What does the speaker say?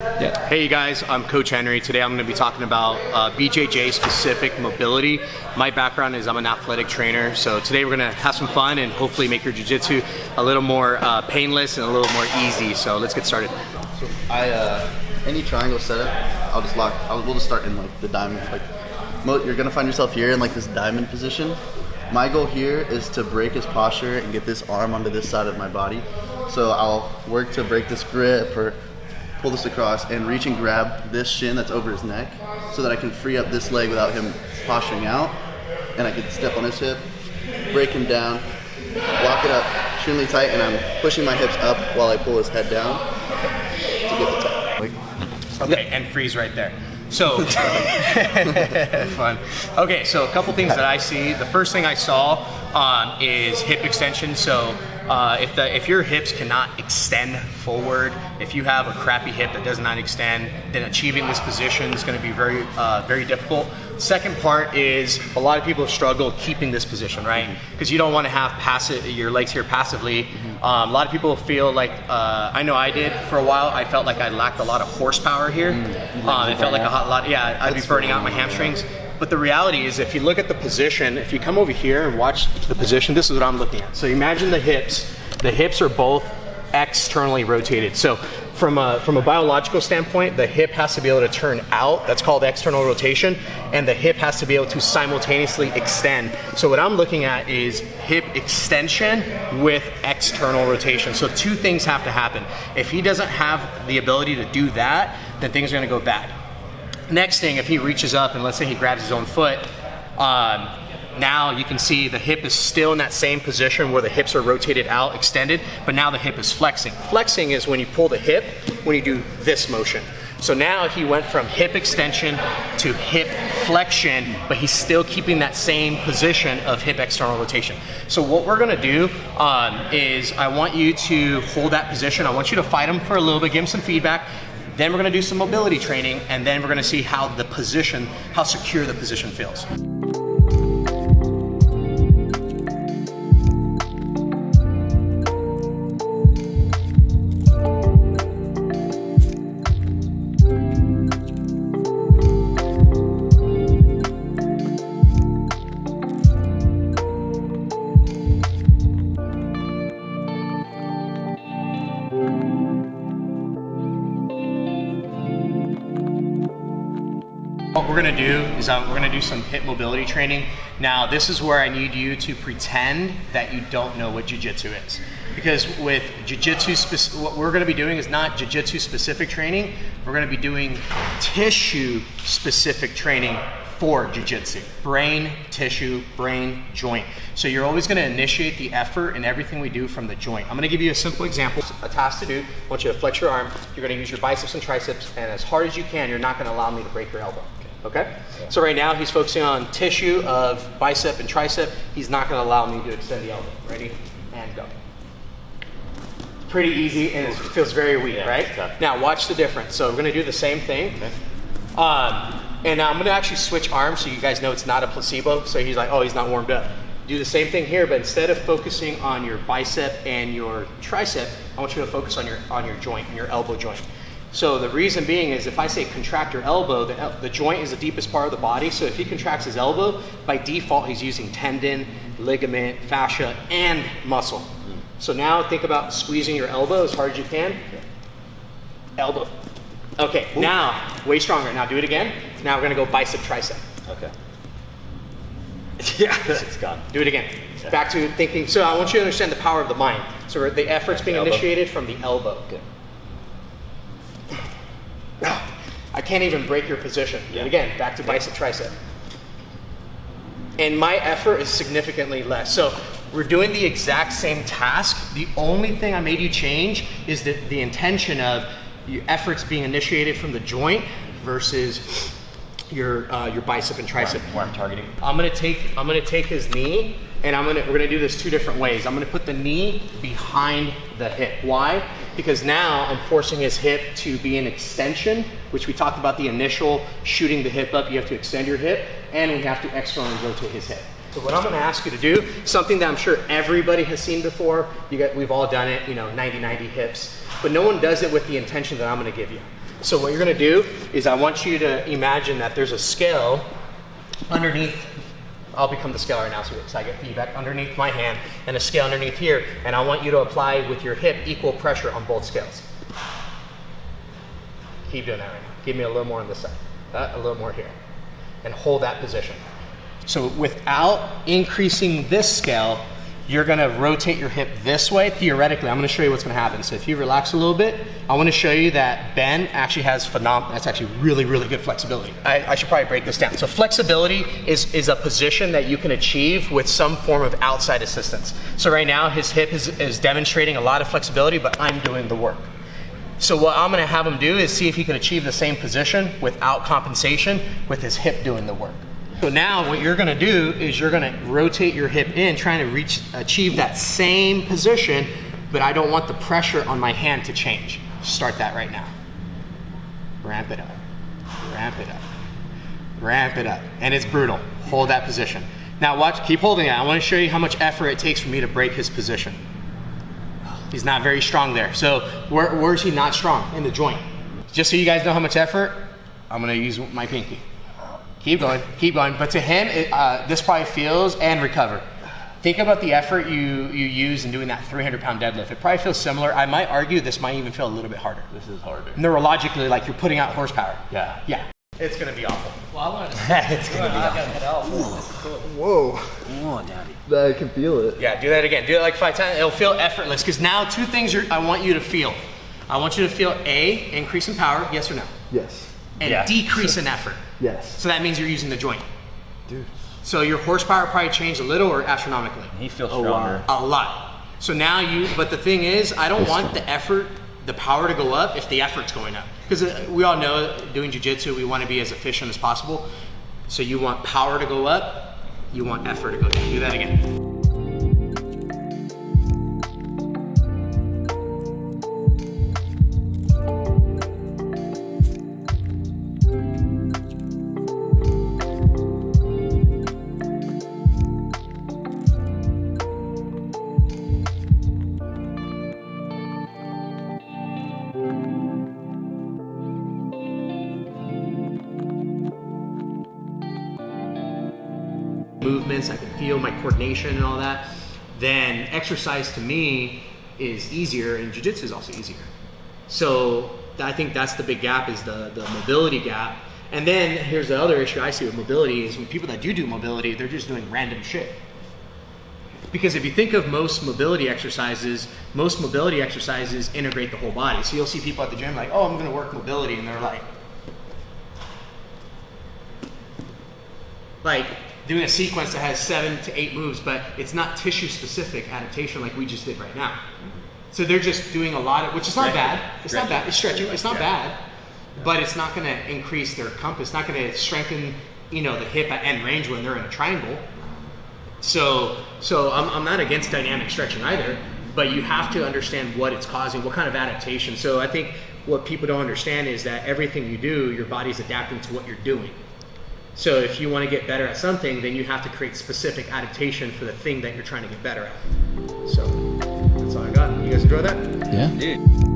Yeah. Hey you guys, I'm Coach Henry. Today I'm going to be talking about BJJ specific mobility. My background is I'm an athletic trainer, so today we're going to have some fun and hopefully make your jiu-jitsu a little more painless and a little more easy. So let's get started. So any triangle setup, we'll just start in like the diamond. You're going to find yourself here in like this diamond position. My goal here is to break his posture and get this arm onto this side of my body. So I'll work to break this grip or pull this across and reach and grab this shin that's over his neck so that I can free up this leg without him posturing out, and I can step on his hip, break him down, lock it up extremely tight, and I'm pushing my hips up while I pull his head down to get the tap. Okay, and freeze right there. So, fun. Okay, so a couple things that I see. The first thing I saw is hip extension. So if your hips cannot extend forward, if you have a crappy hip that does not extend, then achieving this position is going to be very, very difficult. Second part is a lot of people struggle keeping this position, right? Because you don't want to have your legs here passively. A lot of people feel like, I know I did for a while, I felt like I lacked a lot of horsepower here. It felt like I'd be burning out my hamstrings. But the reality is, if you look at the position, if you come over here and watch the position, this is what I'm looking at. So imagine the hips. The hips are both externally rotated. So from a biological standpoint, the hip has to be able to turn out. That's called external rotation. And the hip has to be able to simultaneously extend. So what I'm looking at is hip extension with external rotation. So two things have to happen. If he doesn't have the ability to do that, then things are going to go bad. Next thing, if he reaches up and let's say he grabs his own foot, now you can see the hip is still in that same position where the hips are rotated out, extended, but now the hip is flexing. Flexing is when you pull the hip, when you do this motion. So now he went from hip extension to hip flexion, but he's still keeping that same position of hip external rotation. So what we're gonna do is I want you to hold that position. I want you to fight him for a little bit, give him some feedback. Then we're gonna do some mobility training, and then we're gonna see how secure the position feels. What we're gonna do is we're gonna do some hip mobility training. Now, this is where I need you to pretend that you don't know what Jiu-Jitsu is. Because with Jiu-Jitsu, what we're gonna be doing is not Jiu-Jitsu specific training, we're gonna be doing tissue specific training for Jiu-Jitsu. Brain, tissue, brain, joint. So you're always gonna initiate the effort in everything we do from the joint. I'm gonna give you a simple example, a task to do. I want you to flex your arm. You're gonna use your biceps and triceps, and as hard as you can, you're not gonna allow me to break your elbow. Okay? Yeah. So right now he's focusing on tissue of bicep and tricep. He's not going to allow me to extend the elbow. Ready? And go. Pretty easy, and it feels very weak, yeah, right? Now watch the difference. So we're going to do the same thing. Okay. And now I'm going to actually switch arms so you guys know it's not a placebo. So he's like, oh, he's not warmed up. Do the same thing here, but instead of focusing on your bicep and your tricep, I want you to focus on your joint, your elbow joint. So the reason being is if I say contract your elbow, the joint is the deepest part of the body. So if he contracts his elbow, by default, he's using tendon, ligament, fascia, and muscle. So now think about squeezing your elbow as hard as you can. Elbow. Okay, ooh. Now, way stronger. Now do it again. Now we're gonna go bicep, tricep. Okay. Yeah, it's gone. Do it again. Okay. Back to thinking. So I want you to understand the power of the mind. So the effort's being initiated from the elbow. Okay. I can't even break your position. Yeah. And again, back to bicep, tricep. And my effort is significantly less. So we're doing the exact same task. The only thing I made you change is the intention of your efforts being initiated from the joint versus your bicep and tricep. Where I'm targeting. I'm gonna take his knee, and we're gonna do this two different ways. I'm gonna put the knee behind the hip. Why? Because now I'm forcing his hip to be an extension, which we talked about the initial shooting the hip up. You have to extend your hip, and we have to externally rotate his hip. So what I'm gonna ask you to do, something that I'm sure everybody has seen before, we've all done it, 90-90 hips, but no one does it with the intention that I'm gonna give you. So what you're gonna do is I want you to imagine that there's a scale underneath. I'll become the scale right now so I get feedback underneath my hand and a scale underneath here, and I want you to apply with your hip equal pressure on both scales. Keep doing that right now. Give me a little more on this side, a little more here, and hold that position. So without increasing this scale, you're gonna rotate your hip this way. Theoretically, I'm gonna show you what's gonna happen. So if you relax a little bit, I wanna show you that Ben actually has phenomenal, that's actually really, really good flexibility. I should probably break this down. So flexibility is a position that you can achieve with some form of outside assistance. So right now, his hip is demonstrating a lot of flexibility, but I'm doing the work. So what I'm gonna have him do is see if he can achieve the same position without compensation with his hip doing the work. So now what you're gonna do is you're gonna rotate your hip in, trying to achieve that same position, but I don't want the pressure on my hand to change. Start that right now. Ramp it up, ramp it up, ramp it up. And it's brutal, hold that position. Now watch, keep holding it. I wanna show you how much effort it takes for me to break his position. He's not very strong there. So where is he not strong? In the joint. Just so you guys know how much effort, I'm gonna use my pinky. Keep going, keep going. But to him, this probably feels, and recover. Think about the effort you use in doing that 300-pound deadlift. It probably feels similar. I might argue this might even feel a little bit harder. This is harder. Neurologically, like you're putting out horsepower. Yeah. Yeah. It's gonna be awful. Well, I wanted to It's gonna be awful. head out. Whoa. Whoa, daddy. I can feel it. Yeah, do that again. Do it like 5 times. It'll feel effortless. Because now 2 things I want you to feel. I want you to feel A, increase in power, yes or no? Yes. And Yeah. decrease in effort. Yes. So that means you're using the joint. Dude. So your horsepower probably changed a little or astronomically? He feels Oh, stronger. A lot. So now but the thing is, I don't want the effort, the power to go up if the effort's going up. Because we all know doing jiu-jitsu, we want to be as efficient as possible. So you want power to go up, you want effort to go down. Do that again. Movements, I can feel my coordination and all that, then exercise to me is easier, and jiu-jitsu is also easier. So I think that's the big gap, is the mobility gap. And then here's the other issue I see with mobility is when people that do mobility, they're just doing random shit. Because if you think of most mobility exercises integrate the whole body. So you'll see people at the gym like, oh, I'm gonna work mobility, and they're like doing a sequence that has 7 to 8 moves, but it's not tissue specific adaptation like we just did right now. So they're just doing a lot of, which is not bad. It's not bad. It's stretching. It's not bad, but it's not going to increase their compass. It's not going to strengthen, the hip at end range when they're in a triangle. So I'm not against dynamic stretching either, but you have to understand what it's causing, what kind of adaptation. So I think what people don't understand is that everything you do, your body's adapting to what you're doing. So if you want to get better at something, then you have to create specific adaptation for the thing that you're trying to get better at. So that's all I got. You guys enjoy that? Yeah. Dude.